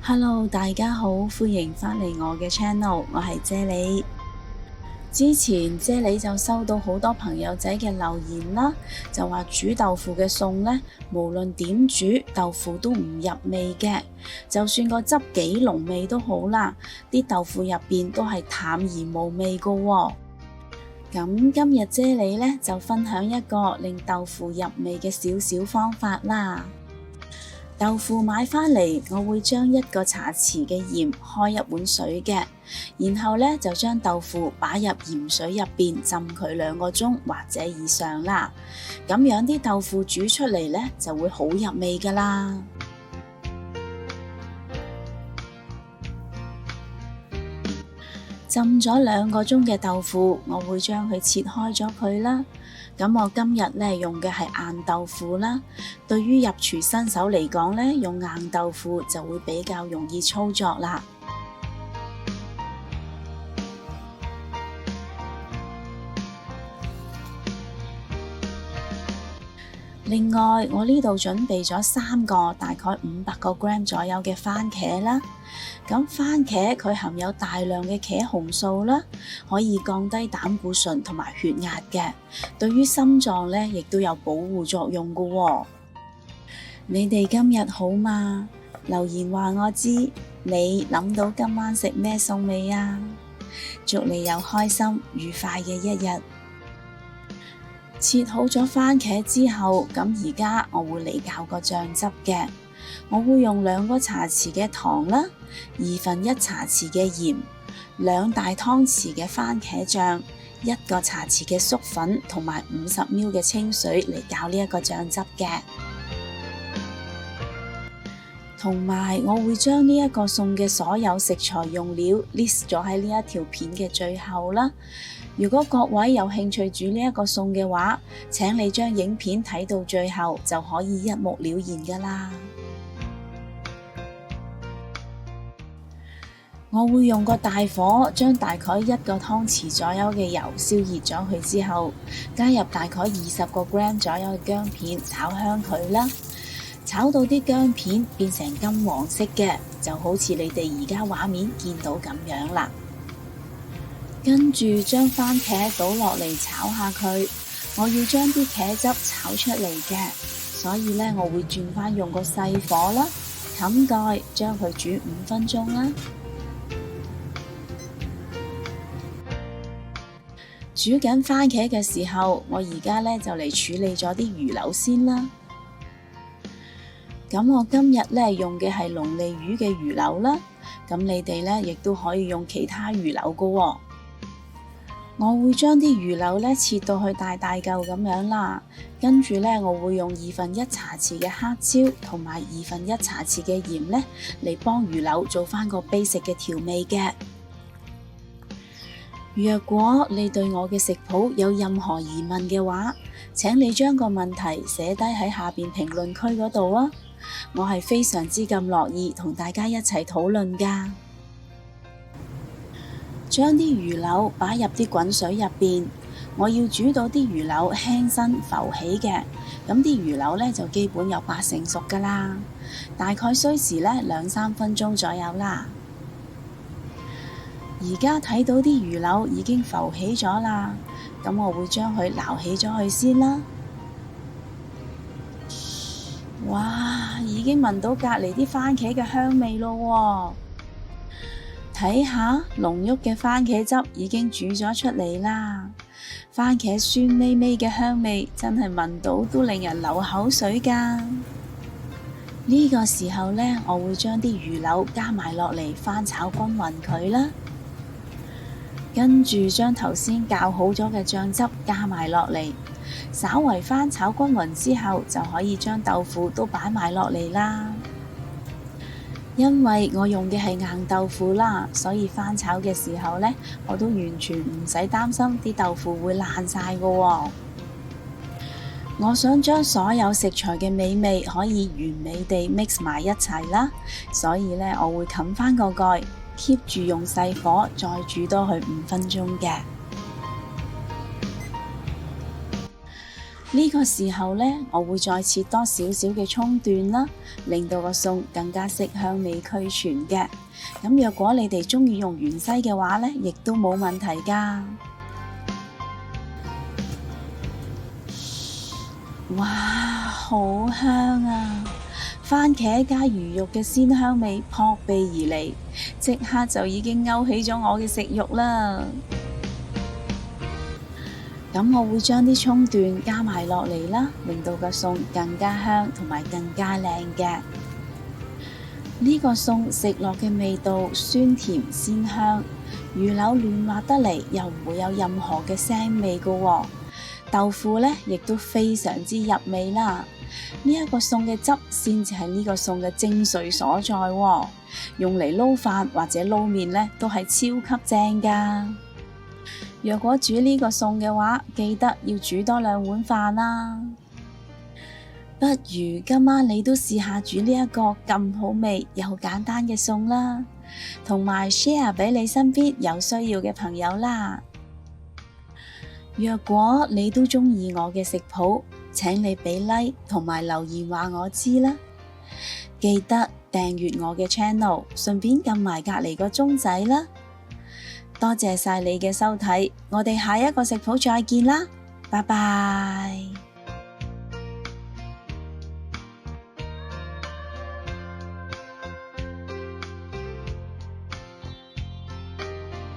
Hello，大家好，歡迎返嚟我嘅 channel，我係啫喱。之前啫喱就收到好多朋友仔嘅留言啦，就話煮豆腐嘅餸呢，無論點煮，豆腐都唔入味嘅，就算個汁幾濃味都好啦，啲豆腐入邊都係淡而無味噶喎。咁今日啫喱呢，就分享一個令豆腐入味嘅小小方法啦。豆腐買返嚟，我會將1個茶匙嘅鹽開1碗水嘅，然後呢，就將豆腐擺入鹽水入邊浸佢2個鐘或者以上啦。咁樣啲豆腐煮出嚟呢，就會好入味噶啦。浸咗2個鐘嘅豆腐，我會將佢切開咗佢啦。咁我今日呢，用嘅係硬豆腐啦。對於入廚新手嚟講呢，用硬豆腐就會比較容易操作啦。另外，我呢度準備咗3個大概500個 gram 左右嘅番茄啦。咁番茄佢含有大量嘅茄紅素啦，可以降低膽固醇同埋血壓嘅，對於心臟呢亦都有保護作用㗎喎。你哋今日好嗎？留言話我知，你諗到今晚食咩餸未啊？祝你有開心愉快嘅一日。切好咗番茄之後，咁而家我會嚟校個醬汁嘅。我會用2個茶匙嘅糖啦，1/2茶匙嘅鹽，2大湯匙嘅番茄醬，1個茶匙嘅粟粉同埋50 ml 嘅清水嚟校呢一個醬汁嘅。同埋我會將呢一個餸嘅所有食材用料 list 咗喺呢一條片嘅最後啦。如果各位有興趣煮呢一個餸嘅話，請你將影片睇到最後就可以一目了然㗎啦。我會用個大火將大概1個湯匙左右嘅油燒熱咗佢之後，加入大概20個 gram 左右嘅薑片炒香佢啦。炒到啲薑片變成金黃色嘅，就好似你哋而家畫面見到咁樣啦。跟住將番茄倒落嚟炒下佢，我要將啲茄汁炒出嚟嘅，所以呢，我會轉返用個細火啦，冚蓋將佢煮5分鐘啦。煮緊番茄嘅時候，我而家呢，就嚟處理咗啲魚柳先啦。咁我今日呢，用嘅係龍利魚嘅魚柳啦，咁你哋呢，亦都可以用其他魚柳㗎喎。我會將啲魚柳呢切到去大大嚿咁樣啦，跟住呢，我會用1/2茶匙嘅黑椒同埋1/2茶匙嘅鹽呢嚟幫魚柳做返個 basic 嘅調味嘅。若果你對我嘅食譜有任何疑問嘅話，請你將個問題寫低喺下邊評論區嗰度啊！我係非常之咁樂意同大家一齊討論㗎。將啲魚柳擺入啲滾水入邊，我要煮到啲魚柳輕身浮起嘅，咁啲魚柳呢就基本有80%熟㗎啦，大概需時呢2-3分鐘左右啦。而家睇到啲魚柳已經浮起咗啦，咁我會將佢撈起咗佢先啦。哇，已經聞到隔離啲番茄嘅香味咯喎！睇下濃郁嘅番茄汁已經煮咗出嚟啦，番茄酸味味嘅香味真係聞到都令人流口水㗎。呢個時候呢，我會將啲魚柳加埋落嚟翻炒均勻佢啦。跟住將頭先校好咗嘅醬汁加埋落嚟，稍為翻炒均勻之後，就可以將豆腐都擺埋落嚟啦。因為我用嘅係硬豆腐啦，所以翻炒嘅時候呢，我都完全唔使擔心啲豆腐會爛晒㗎喎。我想將所有食材嘅美味可以完美地 mix 埋一齊啦，所以呢，我會冚返個蓋，keep 住用細火再煮多佢5分鐘嘅。呢個時候呢，我會再切多少少嘅蔥段啦，令到個餸更加色香味俱全嘅。咁若果你哋鍾意用芫茜嘅話呢，亦都冇問題㗎。哇，好香啊！番茄加魚肉嘅鮮香味撲鼻而嚟，即刻就已經勾起咗我嘅食慾啦。咁我會將啲蔥段加埋落嚟啦，令到個餸更加香同埋更加靚嘅。呢個餸食落嘅味道酸甜鮮香，魚柳嫩滑得嚟，又唔會有任何嘅腥味㗎喎。豆腐呢亦都非常之入味啦。呢一個餸嘅汁先至係呢個餸嘅精髓所在喎，用嚟撈飯或者撈麵呢都係超級正㗎。若果煮呢個餸嘅話，記得要煮多2碗飯啦。不如今晚你都試下煮呢一個咁好味又簡單嘅餸啦，同埋 share 俾你身邊有需要嘅朋友啦。若果你都鍾意我嘅食譜，請你俾 like 同埋留言話我知啦。記得訂閱我嘅 channel， 順便撳埋隔離個鐘仔啦。多謝晒你嘅收睇，我哋下一個食譜再見啦，拜拜。